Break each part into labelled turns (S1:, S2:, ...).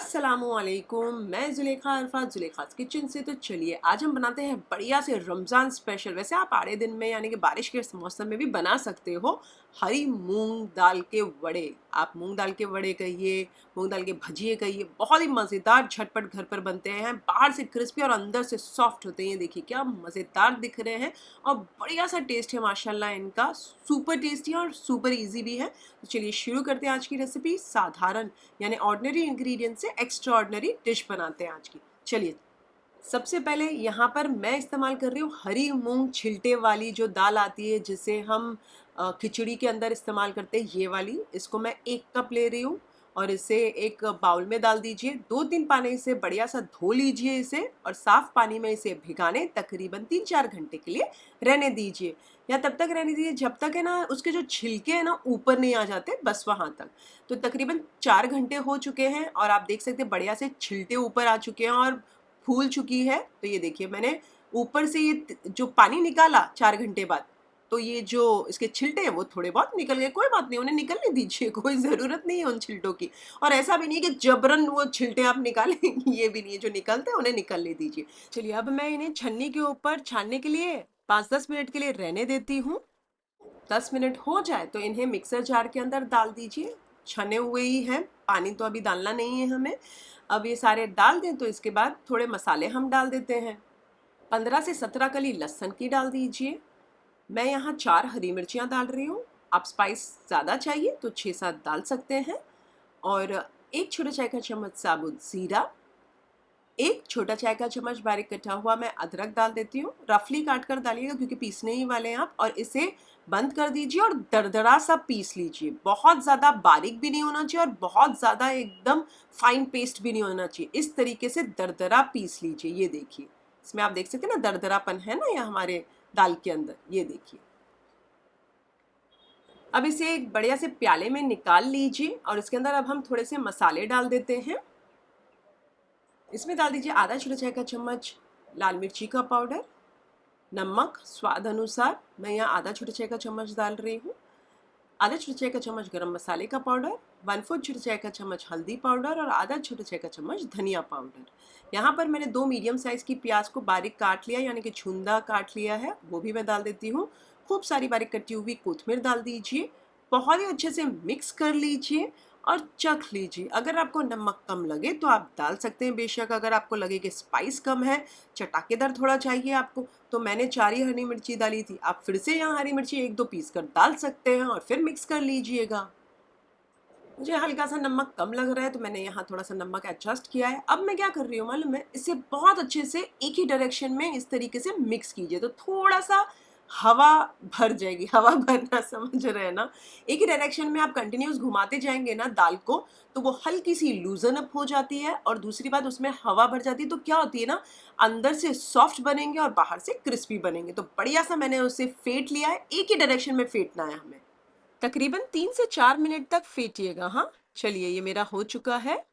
S1: अस्सलामुअलैकुम, मैं ज़ुलेखा अरफात ज़ुलेखा's किचन से। तो चलिए आज हम बनाते हैं बढ़िया से रमज़ान स्पेशल। वैसे आप आड़े दिन में यानी कि बारिश के मौसम में भी बना सकते हो हरी मूंग दाल के वड़े। आप मूंग दाल के वड़े कहिए, मूंग दाल के भजिए कहिए, बहुत ही मज़ेदार झटपट घर पर बनते हैं। बाहर से क्रिस्पी और अंदर से सॉफ्ट होते हैं। देखिए क्या मज़ेदार दिख रहे हैं और बढ़िया सा टेस्ट है माशाल्लाह इनका। सुपर टेस्टी और सुपर ईजी भी है। तो चलिए शुरू करते हैं आज की रेसिपी। साधारण यानी ऑर्डिनरी इंग्रेडिएंट से एक्स्ट्रा ऑर्डिनरी डिश बनाते हैं आज की। चलिए सबसे पहले यहाँ पर मैं इस्तेमाल कर रही हूँ हरी मूंग छिलटे वाली जो दाल आती है, जिसे हम खिचड़ी के अंदर इस्तेमाल करते हैं, ये वाली। इसको मैं 1 कप ले रही हूँ और इसे एक बाउल में डाल दीजिए। 2-3 पानी से बढ़िया सा धो लीजिए इसे और साफ पानी में इसे भिगाने तकरीबन 3-4 घंटे के लिए रहने दीजिए। या तब तक रहने दीजिए जब तक है ना उसके जो छिलके हैं ना ऊपर नहीं आ जाते, बस वहाँ तक। तो तकरीबन 4 घंटे हो चुके हैं और आप देख सकते हैं बढ़िया से छिलटे ऊपर आ चुके हैं और फूल चुकी है। तो ये देखिए मैंने ऊपर से ये जो पानी निकाला 4 घंटे बाद, तो ये जो इसके छिलटे हैं वो थोड़े बहुत निकल गए। कोई बात नहीं, उन्हें निकलने दीजिए, कोई ज़रूरत नहीं है उन छिलटों की। और ऐसा भी नहीं है कि जबरन वो छिलटे आप निकालें ये भी नहीं है, जो निकलते हैं उन्हें निकलने दीजिए। चलिए अब मैं इन्हें छन्नी के ऊपर छानने के लिए 5-10 मिनट के लिए रहने देती हूँ। 10 मिनट हो जाए तो इन्हें मिक्सर जार के अंदर डाल दीजिए। छने हुए ही हैं, पानी तो अभी डालना नहीं है हमें। अब ये सारे डाल दें तो इसके बाद थोड़े मसाले हम डाल देते हैं। 15 से 17 कली लहसुन की डाल दीजिए। मैं यहाँ 4 हरी मिर्चियाँ डाल रही हूँ। आप स्पाइस ज़्यादा चाहिए तो 6-7 डाल सकते हैं। और 1 छोटा चाय का चम्मच साबुत ज़ीरा, 1 छोटा चाय का चम्मच बारीक कटा हुआ मैं अदरक डाल देती हूँ। रफली काट कर डालिएगा क्योंकि पीसने ही वाले हैं आप। और इसे बंद कर दीजिए और दरदरा सा पीस लीजिए। बहुत ज़्यादा बारीक भी नहीं होना चाहिए और बहुत ज़्यादा एकदम फाइन पेस्ट भी नहीं होना चाहिए। इस तरीके से दरदरा पीस लीजिए। ये देखिए इसमें आप देख सकते हैं ना दरदरापन है ना, या हमारे दाल के अंदर ये देखिए। अब इसे एक बढ़िया से प्याले में निकाल लीजिए और इसके अंदर अब हम थोड़े से मसाले डाल देते हैं। इसमें डाल दीजिए आधा छोटा चाय का चम्मच लाल मिर्ची का पाउडर, नमक स्वाद अनुसार, मैं यहाँ आधा छोटा चाय का चम्मच डाल रही हूँ। आधा छोटा चाय का चम्मच गरम मसाले का पाउडर, 1/4 छोटा चाय का चम्मच हल्दी पाउडर और आधा छोटा चाय का चम्मच धनिया पाउडर। यहाँ पर मैंने 2 मीडियम साइज़ की प्याज को बारीक काट लिया यानी कि छुंदा काट लिया है, वो भी मैं डाल देती हूँ। खूब सारी बारीक कटी हुई कोथमीर डाल दीजिए। बहुत ही अच्छे से मिक्स कर लीजिए और चख लीजिए। अगर आपको नमक कम लगे तो आप डाल सकते हैं बेशक। अगर आपको लगे कि स्पाइस कम है, चटाकेदार थोड़ा चाहिए आपको, तो मैंने 4 ही हरी मिर्ची डाली थी। आप फिर से यहाँ हरी मिर्ची 1-2 पीस कर डाल सकते हैं और फिर मिक्स कर लीजिएगा। मुझे हल्का सा नमक कम लग रहा है तो मैंने यहाँ थोड़ा सा नमक एडजस्ट किया है। अब मैं क्या कर रही हूँ मालूम है, इसे बहुत अच्छे से एक ही डायरेक्शन में इस तरीके से मिक्स कीजिए तो थोड़ा सा हवा भर जाएगी। हवा भरना समझ रहे हैं ना, एक ही डायरेक्शन में आप कंटिन्यूस घुमाते जाएंगे ना दाल को तो वो हल्की सी लूजन अप हो जाती है। और दूसरी बात उसमें हवा भर जाती है तो क्या होती है ना, अंदर से सॉफ्ट बनेंगे और बाहर से क्रिस्पी बनेंगे। तो बढ़िया सा मैंने उसे फेंट लिया है, एक ही डायरेक्शन में फेंटना है हमें। तकरीबन 3 से 4 मिनट तक फेंटिएगा। हाँ चलिए ये मेरा हो चुका है।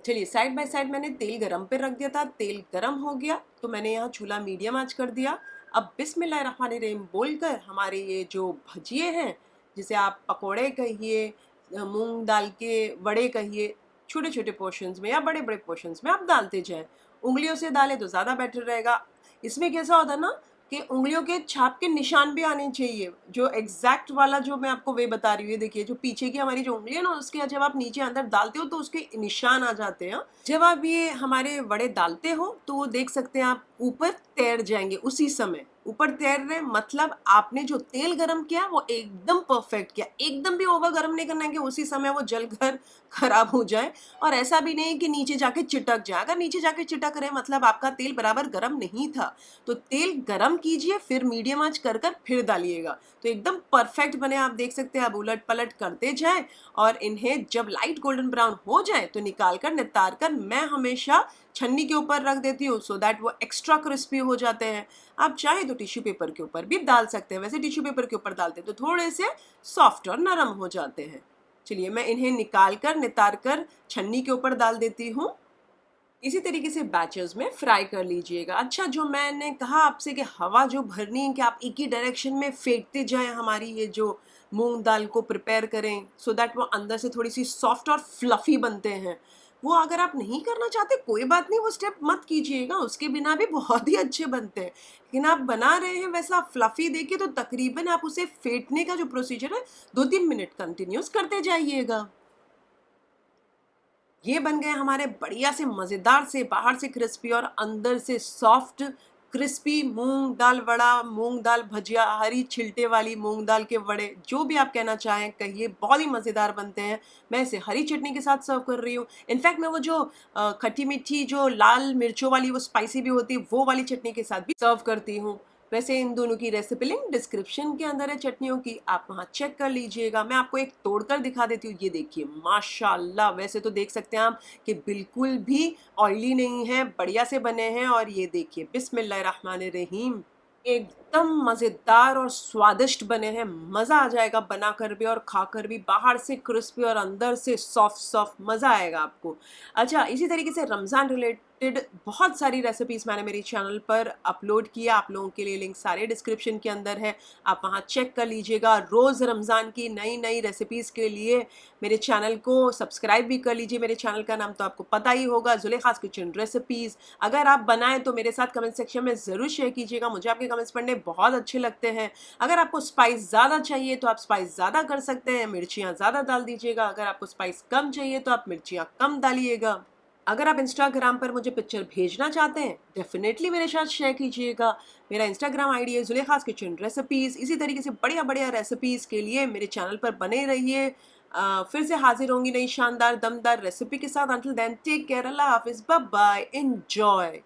S1: चलिए साइड बाय साइड मैंने तेल गरम पे रख दिया था। तेल गरम हो गया तो मैंने यहाँ चूल्हा मीडियम आंच कर दिया। अब बिस्मिल्लाहिर्रहमानिर्रहीम बोलकर हमारे ये जो भजिए हैं, जिसे आप पकोड़े कहिए, मूंग दाल के वड़े कहिए, छोटे छोटे पोर्शंस में या बड़े बड़े पोर्शंस में आप डालते जाएं। उंगलियों से डालें तो ज़्यादा बेटर रहेगा। इसमें कैसा होता है ना कि उंगलियों के छाप के निशान भी आने चाहिए। जो एग्जैक्ट वाला जो मैं आपको वे बता रही हूँ, देखिए जो पीछे की हमारी जो उंगली है ना, उसके जब आप नीचे अंदर डालते हो तो उसके निशान आ जाते हैं। जब आप ये हमारे वड़े डालते हो तो वो देख सकते हैं आप ऊपर तैर जाएंगे उसी समय। ऊपर तैर रहे मतलब आपने जो तेल गरम किया वो एकदम परफेक्ट किया। एकदम भी ओवर गरम नहीं करना है कि उसी समय वो जलकर खराब हो जाए। और ऐसा भी नहीं कि नीचे जाके चिटक जाए। अगर नीचे जाके चिटक रहे मतलब आपका तेल बराबर गरम नहीं था। तो तेल गरम कीजिए, फिर मीडियम आंच कर कर फिर डालिएगा तो एकदम परफेक्ट बने। आप देख सकते हैं, आप उलट पलट करते जाएं और इन्हें जब लाइट गोल्डन ब्राउन हो जाए तो निकाल कर नितार कर मैं हमेशा छन्नी के ऊपर रख देती हूँ सो दैट वो एक्स्ट्रा क्रिस्पी हो जाते हैं। आप चाहे तो टिश्यू पेपर के ऊपर भी डाल सकते हैं। वैसे टिश्यू पेपर के ऊपर डालते हैं तो थोड़े से सॉफ्ट और नरम हो जाते हैं। चलिए मैं इन्हें निकाल कर नितार कर छन्नी के ऊपर डाल देती हूँ। इसी तरीके से बैचेस में फ्राई कर लीजिएगा। अच्छा, जो मैंने कहा आपसे कि हवा जो भरनी है कि आप एक ही डायरेक्शन में फेंकते जाएं हमारी ये जो मूंग दाल को प्रिपेयर करें सो दैट वो अंदर से थोड़ी सी सॉफ्ट और फ्लफी बनते हैं। वो अगर आप नहीं करना चाहते कोई बात नहीं, वो स्टेप मत कीजिएगा, उसके बिना भी बहुत ही अच्छे बनते हैं। लेकिन आप बना रहे हैं वैसा फ्लफी देखिए, तो तकरीबन आप उसे फेंटने का जो प्रोसीजर है 2-3 मिनट कंटिन्यूस करते जाइएगा। ये बन गए हमारे बढ़िया से मज़ेदार से, बाहर से क्रिस्पी और अंदर से सॉफ्ट क्रिस्पी मूंग दाल वड़ा, मूंग दाल भजिया, हरी छिलटे वाली मूंग दाल के वड़े, जो भी आप कहना चाहें कहिए, बहुत ही मज़ेदार बनते हैं। मैं इसे हरी चटनी के साथ सर्व कर रही हूँ। इनफैक्ट मैं वो जो खट्टी मीठी जो लाल मिर्चों वाली वो स्पाइसी भी होती है, वो वाली चटनी के साथ भी सर्व करती हूँ। वैसे इन दोनों की रेसिपी लिंक डिस्क्रिप्शन के अंदर है चटनियों की, आप वहाँ चेक कर लीजिएगा। मैं आपको एक तोड़कर दिखा देती हूँ, ये देखिए माशाल्लाह। वैसे तो देख सकते हैं आप कि बिल्कुल भी ऑयली नहीं है, बढ़िया से बने हैं। और ये देखिए बिस्मिल्लाहिर्रहमानिर्रहीम, एकदम मज़ेदार और स्वादिष्ट बने हैं। मज़ा आ जाएगा बनाकर भी और खाकर भी, बाहर से क्रिस्पी और अंदर से सॉफ्ट सॉफ्ट, मज़ा आएगा आपको। अच्छा, इसी तरीके से रमज़ान रिलेटेड बहुत सारी रेसिपीज़ मैंने मेरे चैनल पर अपलोड किया, आप लोगों के लिए लिंक सारे डिस्क्रिप्शन के अंदर है, आप वहाँ चेक कर लीजिएगा। रोज़ रमज़ान की नई नई रेसिपीज़ के लिए मेरे चैनल को सब्सक्राइब भी कर लीजिए। मेरे चैनल का नाम तो आपको पता ही होगा, ज़ुलेखास किचन रेसिपीज़। अगर आप बनाएं तो मेरे साथ कमेंट सेक्शन में ज़रूर शेयर कीजिएगा, मुझे आपके कमेंट्स पढ़ने बहुत अच्छे लगते हैं। अगर आपको स्पाइस ज़्यादा चाहिए तो आप स्पाइस ज़्यादा कर सकते हैं, मिर्चियाँ ज़्यादा डाल दीजिएगा। अगर आपको स्पाइस कम चाहिए तो आप मिर्चियाँ कम डालिएगा। अगर आप इंस्टाग्राम पर मुझे पिक्चर भेजना चाहते हैं, डेफिनेटली मेरे साथ शेयर कीजिएगा। मेरा इंस्टाग्राम आईडी है ज़ुलेखास किचन रेसिपीज़। इसी तरीके से बढ़िया बढ़िया रेसिपीज़ के लिए मेरे चैनल पर बने रहिए। फिर से हाजिर होंगी नई शानदार दमदार रेसिपी के साथ। अंटिल देन टेक केयर, अल्लाह हाफिज़, बाय बाय, एंजॉय।